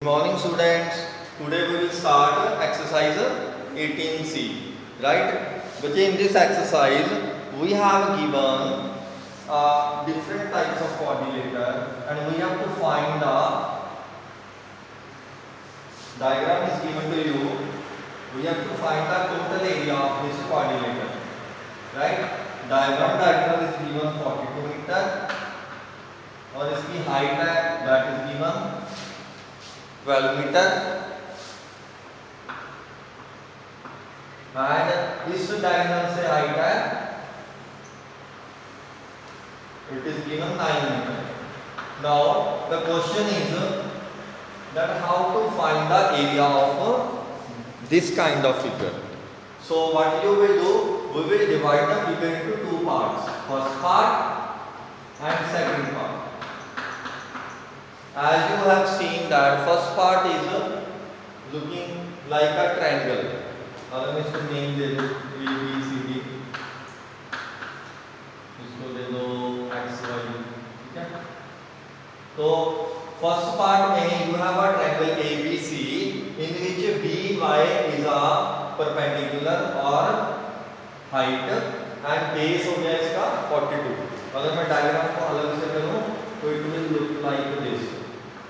Good morning students. Today we will start exercise 18C. Right? But in this exercise we have given different types of coordinator and we have to find the diagram is given to you. We have to find the total area of this coordinator. Right? Diagram is given 42 meter और इसकी height है that is given 12 metre and इस diagonal से height है it is given 9 metre. Now the question is that how to find the area of this kind of figure. So what you will do, we will divide the figure into two parts, first part and second part. As you have seen that first part is looking like a triangle. अगर मैं इसको name दे दूँ A B C D, इसको दे दो X Y, ठीक है. तो first part में you have a triangle ABC in which BY is a perpendicular और height and base हो गया इसका 42. अगर मैं डायग्राम को अलग से करूँ तो it will look like this.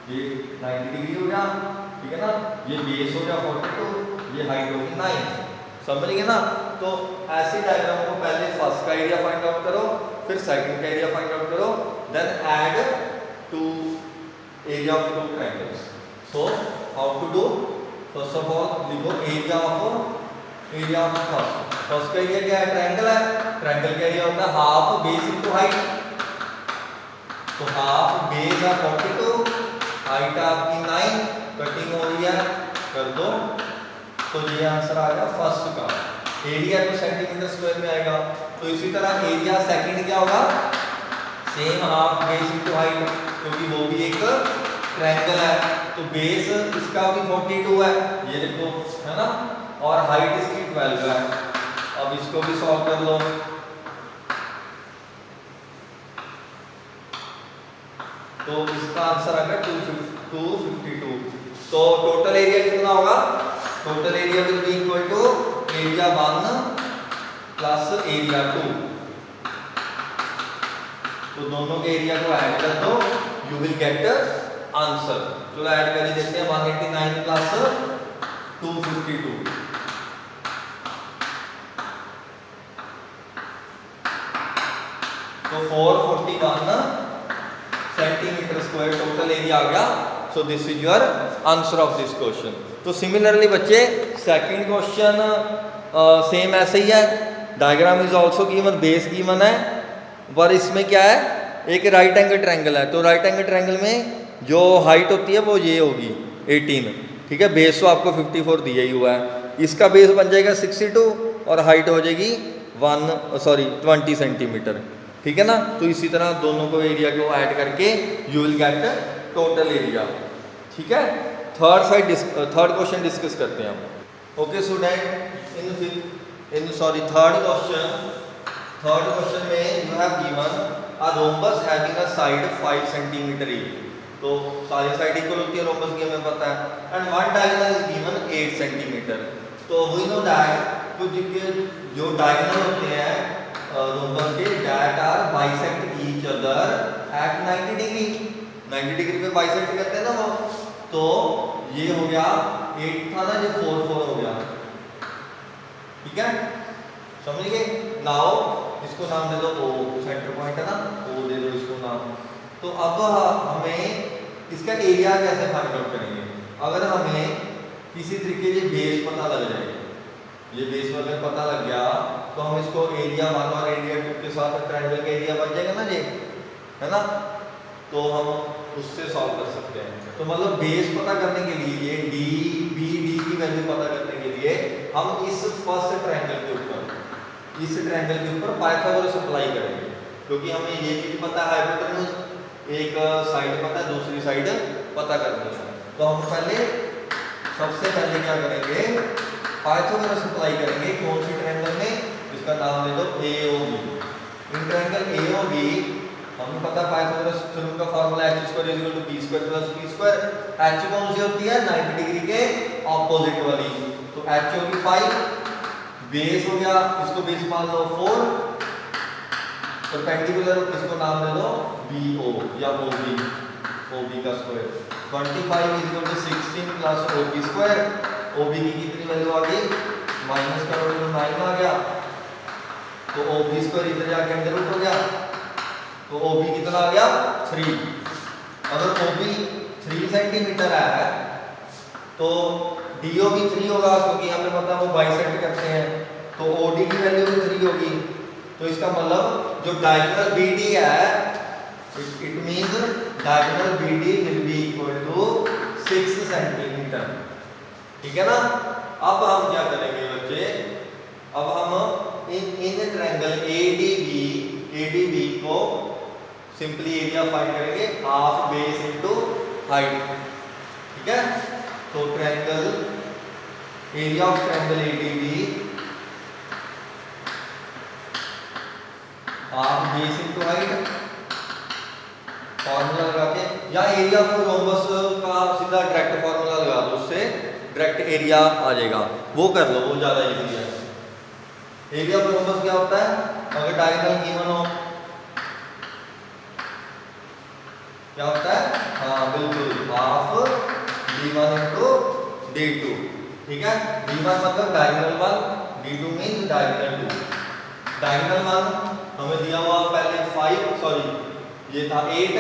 ये 90 डिग्री हो गया, ठीक है ना. ये बेस हो गया 42, ये हाइट होगी 9. समझ गए ना. तो ऐसे डायग्राम को पहले फर्स्ट का एरिया फाइंड आउट करो, फिर सेकंड का एरिया फाइंड आउट करो, then add to area of two triangles. So how to do, first of all लिखो एरिया ऑफ फर्स्ट का एरिया क्या है, ट्रायंगल है. ट्रायंगल का एरिया होता है हाफ बेस इनटू हाइट. तो हाफ बेस है 42, हाइट आपकी 9, कटिंग हो रही है, कर दो. तो ये आंसर आ गया फर्स्ट का. एरिया तो सेंटीमीटर स्क्वायर में आएगा. तो इसी तरह एरिया सेकंड क्या होगा, same half base into height, क्योंकि वो भी एक ट्रायंगल है. तो बेस इसका भी 42 है, ये देखो, है ना, और हाइट इसकी 12 है. अब इसको भी सॉल्व कर लो. तो इसका आंसर आ गया 252. तो टोटल एरिया कितना होगा, total area will be equal to area 1 plus area 2. तो दोनों के एरिया को ऐड कर दो, यू विल गेट आंसर. चलो ऐड कर देते हैं 189 प्लस 252. तो 441 सेंटीमीटर स्क्वायर टोटल एरिया आ गया. So this is your answer of this question. तो सिमिलरली बच्चे सेकंड क्वेश्चन सेम ऐसे ही है. Diagram is also given, base given है, पर इसमें क्या है, एक राइट एंगल ट्रायंगल है. तो राइट एंगल ट्रायंगल में जो हाइट होती है वो ये होगी 18, ठीक है. बेस तो आपको 54 दिया ही हुआ है. इसका बेस बन जाएगा 62 और हाइट हो जाएगी 20 सेंटीमीटर, ठीक है ना. तो इसी तरह दोनों को एरिया को ऐड करके you will get total area, ठीक है. थर्ड क्वेश्चन डिस्कस करते हैं हम. ओके स्टूडेंट, थर्ड क्वेश्चन में you have given a rhombus having a side 5 centimetre each. तो सारी साइड इक्वल होती है रोम्बस की, हमें पता है. And one diagonal is given 8 centimetre. तो वी नो दैट कुछ जो डायगोनल होते हैं रोम्बस के, that are bisect each other at 90 degree. 90 degree पे बाइसेक्ट करते हैं ना वो. तो ये हो गया 8 था ना, ये 4 हो गया, ठीक है. समझ गए. नाउ इसको नाम दे दो O, सेंटर पॉइंट है ना, O दे दो इसको नाम. तो अब हमें इसका एरिया कैसे फाइंड आउट करेंगे. अगर हमें किसी तरीके से बेस पता लग जाए, ये बेस अगर पता लग गया तो हम इसको एरिया 1 और एरिया 2 के साथ ट्रायंगल का एरिया बन जाएगा ना, ये है ना. तो हम उससे सॉल्व कर सकते हैं. तो मतलब बेस पता करने के लिए, ये डी की वैल्यू पता करने के लिए हम इस फर्स्ट ट्रायंगल के ऊपर पाइथागोरस अप्लाई करेंगे, क्योंकि हमें ये चीज पता है, हाइपोटेन्यूज एक साइड पता है, दूसरी साइड पता करनी है. तो हम सबसे पहले क्या करेंगे, पाइथागोरस अप्लाई करेंगे. कौन सी ट्रायंगल में, इसका नाम ले दो AOB. इन ट्रायंगल AOB हमें पता है पाइथागोरस थ्योरम का formula h² = b² + p²। h कौन सी होती है 90 डिग्री के ऑपोजिट वाली, तो h होगी 5, बेस हो गया, इसको बेस मान लो 4, परपेंडिकुलर इसको नाम दे दो BO या OB का स्क्वायर। 25 = 16 + OB²। OB की कितनी वैल्यू आ गई, माइनस करो तो 9 आ गया, तो OB² इधर जाके अंदर रूट हो गया, तो OB कितना आ गया 3। अगर OB 3 सेंटीमीटर है तो DO भी 3 होगा, क्योंकि हमें पता है वो बाइसेक्ट करते हैं, तो OD की वैल्यू भी 3 होगी। तो इसका मतलब जो डायगोनल BD है, it means diagonal BD will be equal to 6 centimetre. ठीक है ना। अब हम क्या करेंगे बच्चे, अब हम इन ट्रायंगल ADB को सिंपली एरिया फाइंड करेंगे, हाफ बेस इनटू हाइट। ठीक है, तो triangle area of triangle ADB half base into height, formula लगा के, या एरिया ऑफ रोम्बस का सीधा डायरेक्ट फॉर्मूला लगा दो, उससे डायरेक्ट एरिया आ जाएगा, वो कर लो, वो ज्यादा इजी है। एरिया ऑफ रोम्बस क्या होता है, अगर डायगोनल गिवन हो, क्या होता है, हाँ बिल्कुल, हाफ d1 इनटू d2। ठीक है, d1 मतलब diagonal 1, d2 means diagonal 2। Diagonal 1 हमें दिया हुआ पहले 5, सॉरी ये था 8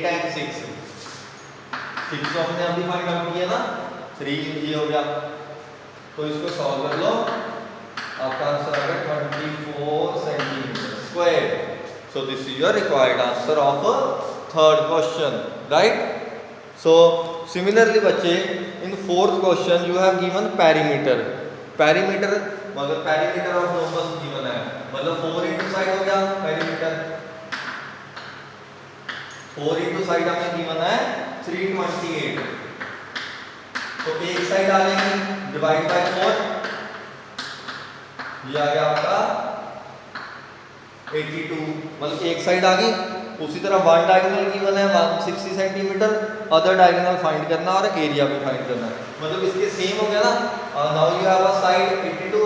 एंड 6 तो हमने अभी फाइंड आउट किया ना, 3 ये हो गया, तो इसको सॉल्व कर लो, आपका आंसर आ गया 24 centimetre square. So this is your required answer of third question, right. So similarly बच्चे, in fourth question you have given perimeter. Perimeter मतलब पेरीमीटर ऑफ रोम्बस गिवन है, मतलब 4 इंटू साइड हो गया पेरीमीटर, 4 इंटू साइड हमें given है 328, तो एक साइड आ जाएगी डिवाइड बाय 4, ये आ गया आपका 82, मतलब एक साइड आ गई। उसी तरह वन डायगोनल गिवन है 160 सेंटीमीटर, अदर डायगोनल फाइंड करना और एरिया भी फाइंड करना है, मतलब इसके सेम हो गया ना। Now you have a side 82,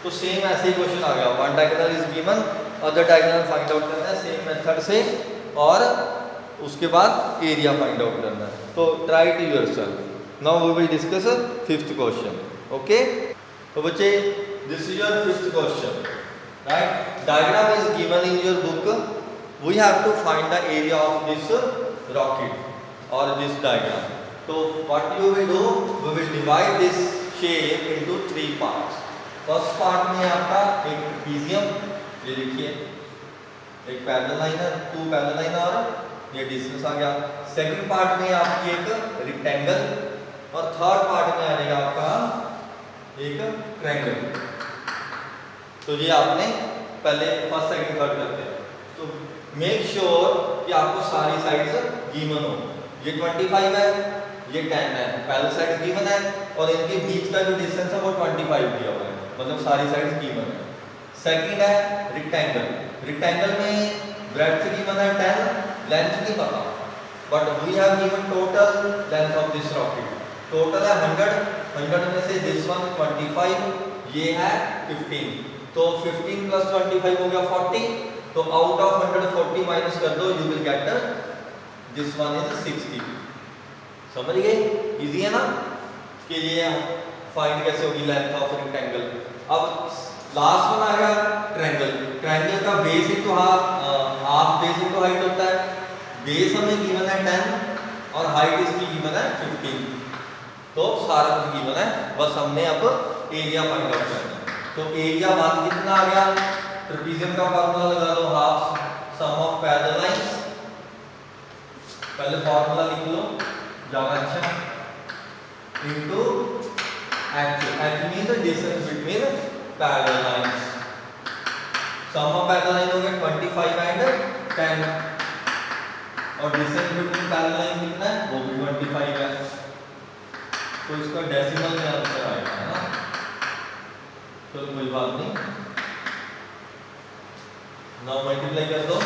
तो सेम ऐसे ही क्वेश्चन आ गया, one diagonal is given, other diagonal find out करना है सेम मेथड से, और उसके बाद एरिया फाइंड आउट करना है। तो try to yourself. Now we will discuss fifth question. Okay, तो बच्चे this is your fifth question, right. Diagram is given in your book, we have to find the area of this rocket or this diagram. So what you will do, we will divide this shape into 3 parts. First part में आपका एक trapezium, ये देखिए एक parallel line है, 2 parallel line और ये distance आ गया। सेकंड पार्ट में आपकी एक रेक्टेंगल, और थर्ड पार्ट में आ जाएगा आपका एक ट्रायंगल। तो ये आपने पहले फर्स्ट सेकंड थर्ड करते हैं, तो मेक श्योर कि आपको सारी साइड्स गिवन हो। ये 25 है, ये 10 है, पहले साइड गिवन है, और इनके बीच का जो डिस्टेंस है वो 25 दिया हुआ है, मतलब सारी साइड्स गिवन है। सेकंड है रेक्टेंगल, रेक्टेंगल में ब्रेड्थ गिवन है 10, लेंथ नहीं पता, but we have given total length of this rocket, total है 100 में से दिस वन 25, ये है 15, तो 15 + 25 हो गया 40, तो आउट ऑफ 140 माइनस कर दो, you will get this one is 60। समझ गए, इजी है ना, कि ये फाइंड कैसे होगी लेंथ ऑफ रेक्टेंगल। अब लास्ट वन आ गया ट्रायंगल, ट्रायंगल का base into half base into height होता है। बेस हमें गिवन है 10 और हाइट इसकी गिवन है 15, तो सारा कुछ गिवन है, बस हमने अब एरिया फाइंड आउट करना है। तो एरिया 1 कितना आ गया, ट्रेपेजियम का फार्मूला लगा लो, half sum of parallel lines, पहले फार्मूला लिख लो ज्यादा अच्छा, into h, h means distance between parallel lines, sum of parallel line हो गया 25 एंड 10, और डिस्टेंस बिटवीन पैरेलल लाइन कितना है, वो भी 25 है, तो इसका डेसिमल में आंसर आएगा, है ना। तो कोई बात नहीं, नाउ मल्टीप्लाई कर दो,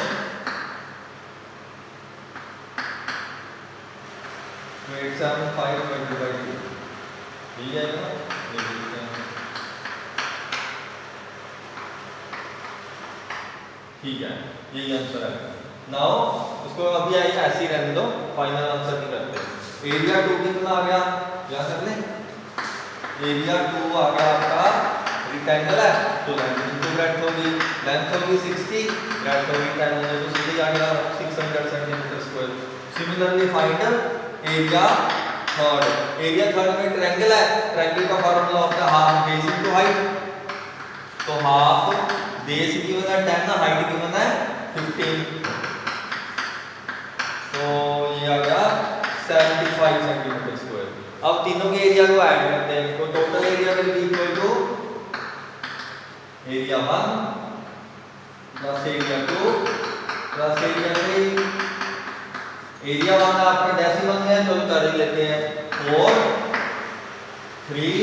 तो 875 डिवाइडेड बाई 2 यही आएगा ना, ये देखते हैं। ठीक है, यही आंसर है। नाउ इसको अभी आई ऐसे ही रहने दो, फाइनल आंसर नहीं करते। एरिया 2 कितना आ गया, क्या कर लें, एरिया 2 आ गया आपका, रेक्टेंगल है तो लेंथ इनटू ब्रेड्थ होगी, लेंथ होगी 60, ब्रेड्थ होगी 10, तो सीधे आ गया 600 centimetre square. Similarly find area third. Area third में ट्रायंगल है, ट्रायंगल का फार्मूला होता है हाफ बेस इनटू हाइट, तो हाफ बेस गिवन है 10, हाइट गिवन है 15, तो ये आ गया 75 सेंटीमीटर स्क्वायर। अब तीनों के एरिया को ऐड करते हैं, तो total area will be equal to area 1 plus area 2 plus area 3। Area 1 आपका डेसिमल में है तो कर ही लेते हैं, 4 3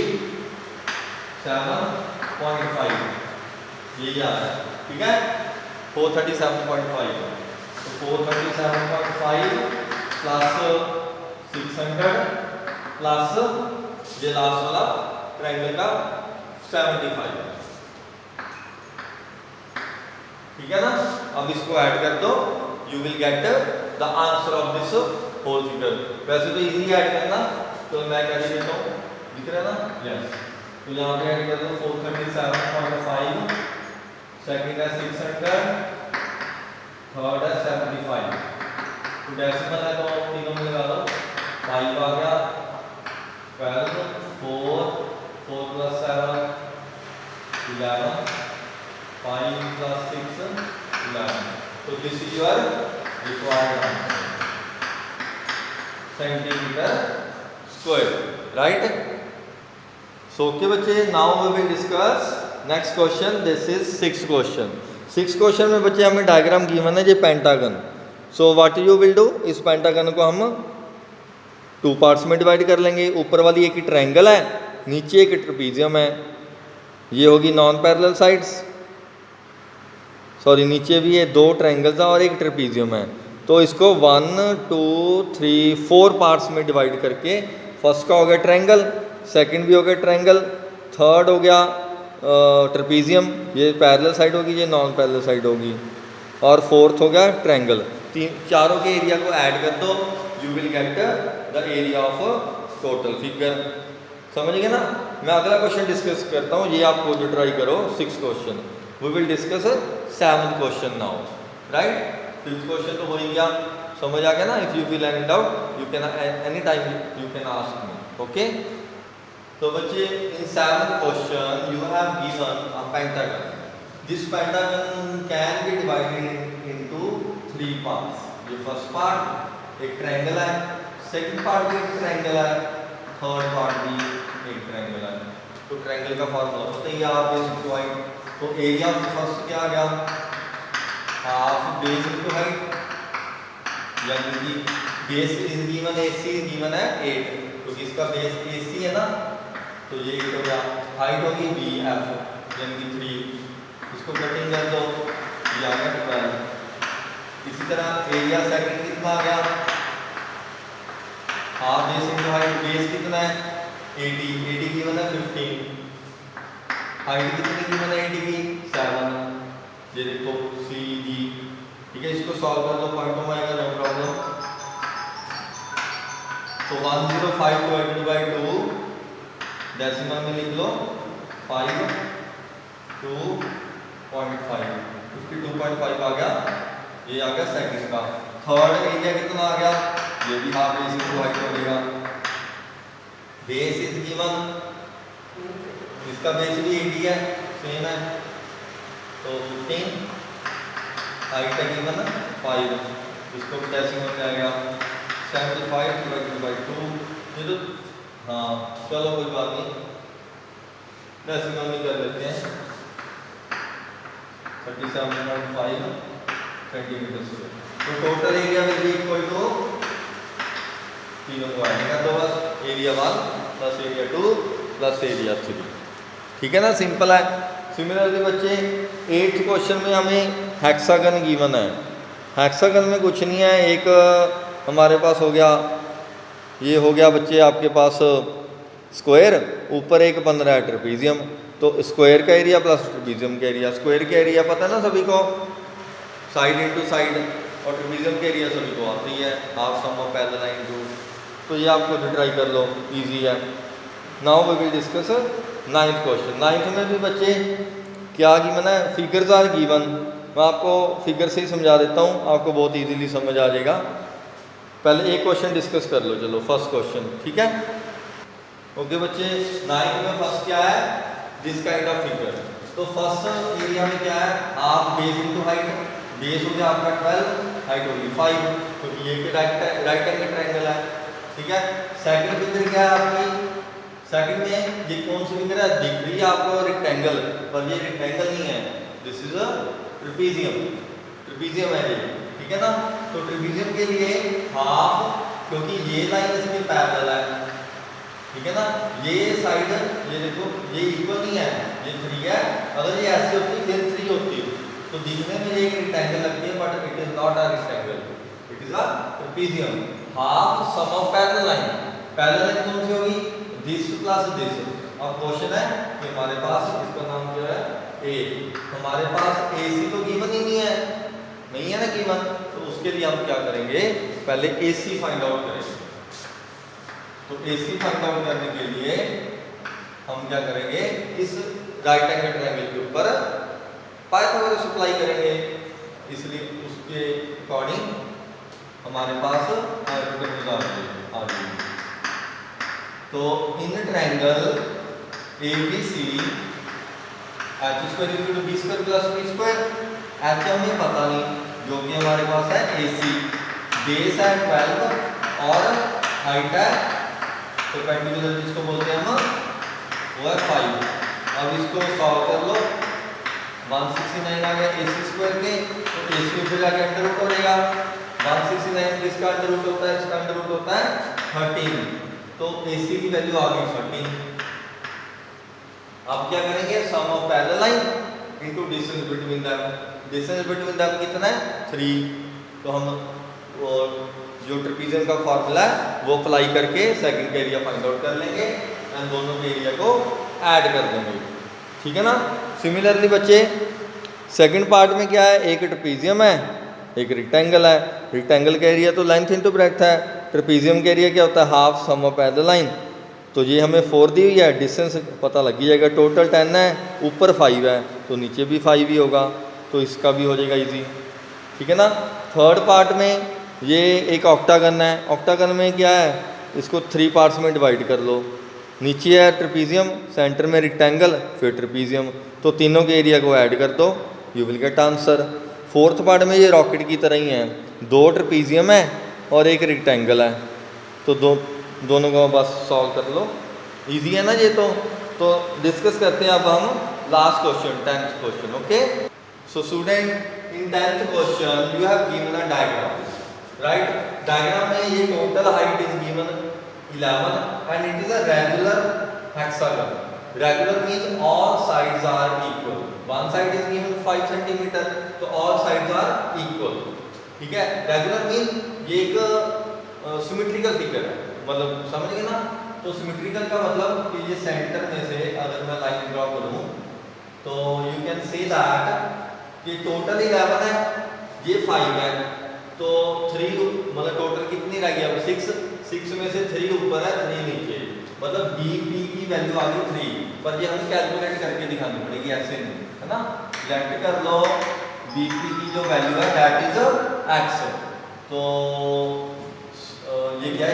7.5 यही आ रहा है, ठीक है, 437.5, तो 437.5 प्लस 600 प्लस ये लास्ट वाला ट्रायंगल का 75, ठीक है ना। अब इसको ऐड कर दो, you will get the answer of this whole figure. वैसे तो इजी ऐड करना, तो मैं कर देता हूँ, दिख रहा है ना, यस। तो यहाँ पे ऐड कर दो 437.5, सेकंड है 600, थर्ड है 75, तो डेसिमल है तो तीनों में लगा दो, 5 आ गया, 12 4 plus 7 11, 5 plus 6 11, so this is your required answer, centimeter square, right? So okay बच्चे, now we will discuss next question. This is sixth question. Six question में बच्चे हमें डायग्राम गिवन है, ये pentagon. So what you will do, इस pentagon को हम 2 parts में डिवाइड कर लेंगे। ऊपर वाली एक ट्रायंगल है, नीचे एक ट्रेपीजियम है, ये होगी नॉन पैरेलल साइड्स, सॉरी नीचे भी ये 2 ट्रायंगल्स हैं और एक ट्रेपीजियम है। तो इसको 1 2 3 4 पार्ट्स में डिवाइड करके, फर्स्ट का हो गया ट्रायंगल, सेकंड भी हो गया ट्रायंगल, थर्ड हो गया ट्रेपीजियम, ये पैरेलल साइड होगी, ये नॉन पैरेलल साइड होगी, और फोर्थ हो गया ट्रायंगल। चारों के एरिया को ऐड कर दो, you will get the area of total figure. समझ गए ना। मैं अगला क्वेश्चन डिस्कस करता हूँ, ये आप खुद ट्राई करो। 6th question we will discuss 7th question now, right. 5th question तो हो ही गया, समझ आ गया ना। If you feel any doubt you can any time you can ask me, okay. तो बच्चे in 7th question you have given a pentagon, this pentagon can be divided into 3 parts. ये फर्स्ट पार्ट एक triangle है, second part भी एक triangle है, third part भी एक ट्रायंगल है। तो ट्रायंगल का फॉर्मूला होता है आप बेसिक पॉइंट। तो एरिया फर्स्ट क्या आ गया, हाफ बेस इनटू हाइट, यानी कि base is given, AC given है 8, तो इसका बेस AC है ना, तो ये 8 हो गया, हाइट होगी BF यानी कि 3, इसको कटिंग कर दो, ये आ गया 12। इसी तरह एरिया सेकंड कितना आ गया, half base into height, base कितना है 80 गिवन है 15, हाइट कितनी गिवन है 80 की 7, ये देखो CG, ठीक है। इसको सॉल्व कर दो, पॉइंटों में आएगा, नो प्रॉब्लम। तो 105 डिवाइडेड बाय 2 डेसिमल में लिख लो 5 2.5, 52.5 आ गया, ये आ गया सेकंड का। थर्ड एरिया कितना आ गया, ये भी हाफ बेस इनटू हाइट हो जाएगा, बेस इज गिवन, इसका बेस भी 80 है, सेम है, तो 15, हाइट का गिवन 5, इसको डेसिमल में आएगा 75 डिवाइडेड बाय 2, ये तो हाँ चलो कोई बात नहीं, डेसिमल में कर लेते हैं, 37.5 सेंटीमीटर स्क्वायर। तो total area will be equal to, तीनों को ऐड कर दो बस, area 1 plus area 2 plus area 3, ठीक है ना, सिंपल है। सिमिलरली बच्चे 8th क्वेश्चन में हमें हेक्सागन गिवन है। हेक्सागन में कुछ नहीं है, एक हमारे पास हो गया ये हो गया बच्चे आपके पास स्क्वायर, ऊपर एक बन रहा है ट्रेपीजियम। तो स्क्वायर का एरिया प्लस ट्रेपीजियम का एरिया, स्क्वायर का एरिया पता है ना सभी को, साइड इंटू साइड, और ट्रेपीजियम का एरिया सभी को आती है, half sum of parallel line two. तो ये आप खुद ट्राई कर लो, इजी है। Now we will discuss 9th question. 9th में भी बच्चे क्या गिवन है, फिगर्स आर गिवन। मैं आपको फिगर से ही समझा देता हूँ, आपको बहुत इजीली समझ आ जाएगा। पहले एक क्वेश्चन डिस्कस कर लो, चलो फर्स्ट क्वेश्चन, ठीक है। ओके बच्चे, 9th में फर्स्ट क्या है, दिस काइंड ऑफ फिगर। तो फर्स्ट एरिया में क्या है, half base into height, base हो गया आपका 12, हाइट होगी 5, तो ये के राइट एंगल ट्रायंगल है, ठीक है। सेकंड फिगर क्या है आपकी, सेकंड में ये कौन सी फिगर है, दिख रही है आपको रेक्टेंगल, पर ये रेक्टेंगल नहीं है, this is a trapezium, trapezium है ये, ठीक है ना। तो ट्रेपीजियम के लिए हाफ, क्योंकि ये लाइन इसके पैरेलल है, ठीक है ना, ये साइड, ये देखो ये इक्वल नहीं है, ये 3 है, अगर ये ऐसे होती फिर 3 होती, तो दिखने में ये एक रेक्टेंगल लगती है, but it is not a rectangle, it is a trapezium. Half sum of parallel line, parallel line कौन सी होगी, दिस प्लस दिस। अब क्वेश्चन है कि हमारे पास इसका नाम क्या है, ए, हमारे पास AC तो गिवन ही नहीं है ना गिवन, तो उसके लिए हम क्या करेंगे, पहले AC फाइंड आउट करेंगे। तो AC फाइंड आउट करने के लिए हम क्या करेंगे, इस राइट एंगल ट्रायंगल के ऊपर पाइथागोरस अप्लाई करेंगे, इसलिए उसके अकॉर्डिंग हमारे पास हाइपोटेन्यूज आ जाएगी। तो in triangle ABC h square equal to b square plus b square, h हमें पता नहीं, जो कि हमारे पास है AC, बेस है 12 और हाइट है परपेंडिकुलर जिसको बोलते हैं हम, वो है 5। अब इसको सॉल्व कर लो, 169 आ गया AC स्क्वायर के, तो AC ऊपर जाके अंडर रूट हो जाएगा, 169 किसका अंडर रूट होता है, इसका अंडर रूट होता है 13, तो AC की वैल्यू आ गई 13। अब क्या करेंगे, sum of parallel line into distance between them, distance between them कितना है 3, तो हम वो जो ट्रेपीजियम का फार्मूला है वो अप्लाई करके सेकंड का एरिया फाइंड आउट कर लेंगे एंड दोनों के एरिया को ऐड कर देंगे, ठीक है ना। सिमिलरली बच्चे सेकंड पार्ट में क्या है, एक ट्रेपीजियम है, एक रेक्टेंगल है, रेक्टेंगल का एरिया तो लेंथ इनटू ब्रेड्थ है, ट्रेपीजियम का एरिया क्या होता है, half sum of parallel line. तो ये हमें 4 दी हुई है, डिस्टेंस पता लग ही जाएगा, टोटल 10 है, ऊपर 5 है, तो नीचे भी 5 ही होगा, तो इसका भी हो जाएगा इजी, ठीक है ना। थर्ड पार्ट में ये एक ऑक्टागन है, ऑक्टागन में क्या है, इसको 3 पार्ट्स में डिवाइड कर लो, नीचे है ट्रेपीजियम, सेंटर में रेक्टेंगल, फिर ट्रेपीजियम, तो तीनों के एरिया को ऐड कर दो, you will get answer. Fourth part में ये रॉकेट की तरह ही है, 2 ट्रेपीजियम है और एक रेक्टेंगल है, तो दोनों को बस सॉल्व कर लो, इजी है ना ये। तो डिस्कस करते हैं अब हम last question, 10th question. Okay, so student in 10th question you have given a diagram, right. Diagram में ये total height is given 11 and it is a regular hexagon. Regular means all sides are equal, one side is given 5 centimetre, तो all sides are equal, ठीक है। Regular mean ये एक symmetrical figure है, मतलब समझ गए ना। तो सिमेट्रिकल का मतलब कि ये सेंटर में से अगर मैं लाइन ड्रॉ करूं तो यू कैन से दैट कि टोटल 11 है, ये 5 है, तो 3 मतलब टोटल कितनी रह गई अब 6 में से 3 ऊपर है 3 नीचे, मतलब BP की वैल्यू आ गई 3, पर ये हम कैलकुलेट करके दिखानी पड़ेगी, ऐसे नहीं है ना। लेट कर लो BP की जो वैल्यू है दैट इज x, तो ये क्या है,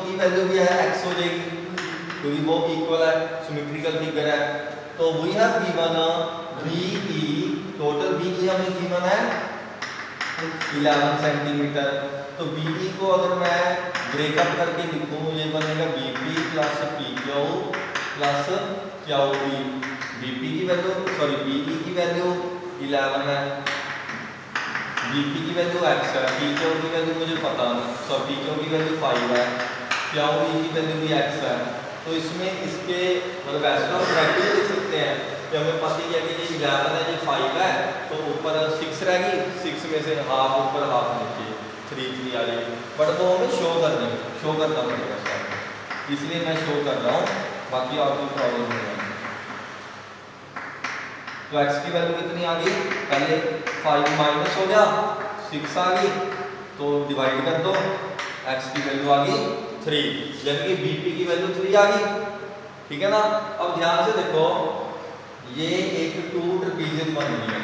की वैल्यू भी है x हो जाएगी क्योंकि वो इक्वल है, सिमेट्रिकल फिगर है। तो we have given BE, total BE हमें गिवन है 11 सेंटीमीटर, तो BE को अगर मैं ब्रेकअप करके लिखूं, ये बनेगा BP plus PQ plus QB। BP की वैल्यू सॉरी BE की वैल्यू 11 है, BP की वैल्यू x है, PQ की वैल्यू मुझे पता नहीं, सो PQ की वैल्यू 5 है, QB की वैल्यू भी x है। तो इसमें इसके मतलब ऐसे तो हम डायरेक्टली लिख सकते हैं कि हमें पता ही है कि ये 11 है, ये 5 है, तो ऊपर 6 रहेगी, 6 में से हाफ ऊपर हाफ नीचे, 3 3 आ जाएगी, बट वो हमें शो करना पड़ेगा स्टार्ट, इसलिए मैं शो कर रहा हूँ, बाकी और कोई प्रॉब्लम नहीं है। तो x की वैल्यू कितनी आ गई, पहले 5 माइनस हो गया, 6 आ गई, तो डिवाइड कर दो, x की वैल्यू आ गई 3, यानी कि bp की वैल्यू 3 आ गई, ठीक है ना। अब ध्यान से देखो, ये एक 2 ट्रेपेजियम बन रही है,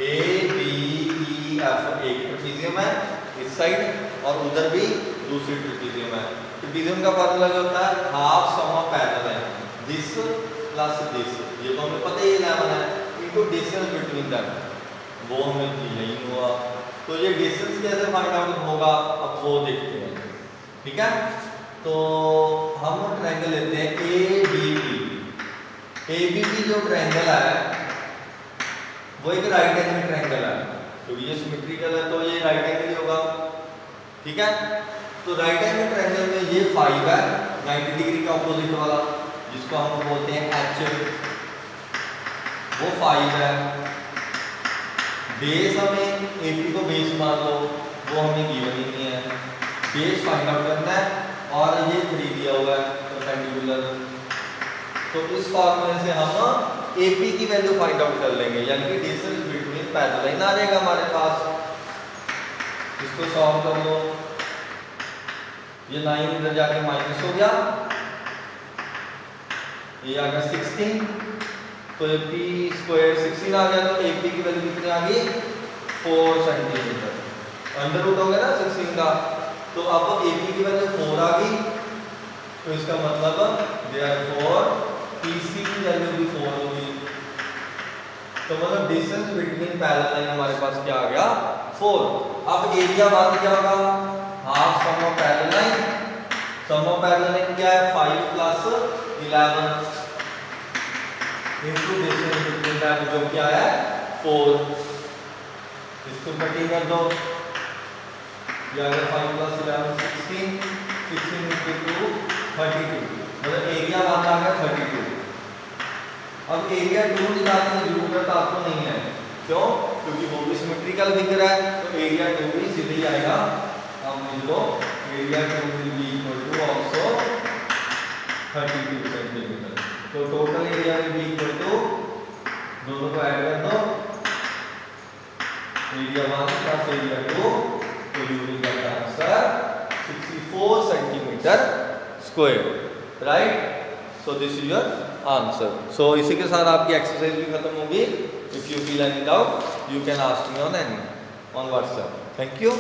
ABEF एक ट्रेपेजियम है इस साइड और उधर भी दूसरी ट्रेपेजियम है। ट्रेपेजियम का फॉर्मूला क्या होता है, हाफ सम ऑफ पैरेलल है, दिस प्लस दिस, ये तो हमें पता ही 11 है, इनटू डिस्टेंस बिटवीन देम, वो हमें नहीं हुआ, तो ये डिस्टेंस कैसे फाइंड आउट होगा, अब वो देखते हैं, ठीक है। तो हम ट्रायंगल लेते हैं ABP, ABP जो ट्रायंगल है वो एक राइट एंगल ट्रायंगल है, क्योंकि ये सिमेट्रिकल है तो ये राइट एंगल ही होगा, ठीक है। तो राइट एंगल ट्रायंगल में ये 5 है 90 डिग्री का ऑपोजिट वाला, जिसको हम बोलते हैं H, वो 5 है, बेस हमें AP को बेस मान लो, वो हमें गिवन ही नहीं है, बेस फाइंड आउट करना है, और ये 3 दिया हुआ है परपेंडिकुलर, तो इस फॉर्मूले से हम AP की वैल्यू फाइंड आउट कर लेंगे, यानी कि डिस्टेंस बिटवीन पैरेलल लाइन आ जाएगा हमारे पास, इसको सॉल्व कर लो, ये 9 इधर जाके माइनस हो गया, ये आ गया 16, तो AP स्क्वायर 16 आ गया, तो AP की वैल्यू कितनी आ गई 4 सेंटीमीटर, अंडर रूट हो गया ना 16 का, तो अब AP की वैल्यू 4 आ गई, तो इसका मतलब देयरफॉर PC की वैल्यू भी 4 होगी, तो मतलब डिस्टेंस बिटवीन पैरेलल लाइन हमारे पास क्या आ गया 4। अब एरिया बात क्या होगा, half sum of parallel line, sum of parallel line क्या है 5 plus 11 into distance between them, जो क्या है 4, इसको कटिंग कर दो, ये आ गया 5 प्लस 11 16, 16 into 2 32, मतलब एरिया बात आ गया 32। अब एरिया 2 निकालने की जरूरत आपको नहीं है, क्यों, क्योंकि वो भी सिमेट्रिकल फिगर है, तो एरिया 2 भी सीधे ही आएगा, हम इसको area 2 will be equal to also 32 centimetre, तो total area will be equal to, दोनों को ऐड कर दो, एरिया 1 प्लस एरिया 2, तो you will get answer 64 centimetre square, right. So this is your answer. So इसी के साथ आपकी एक्सरसाइज भी खत्म होगी। If you feel any doubt you can ask me on WhatsApp. Thank you.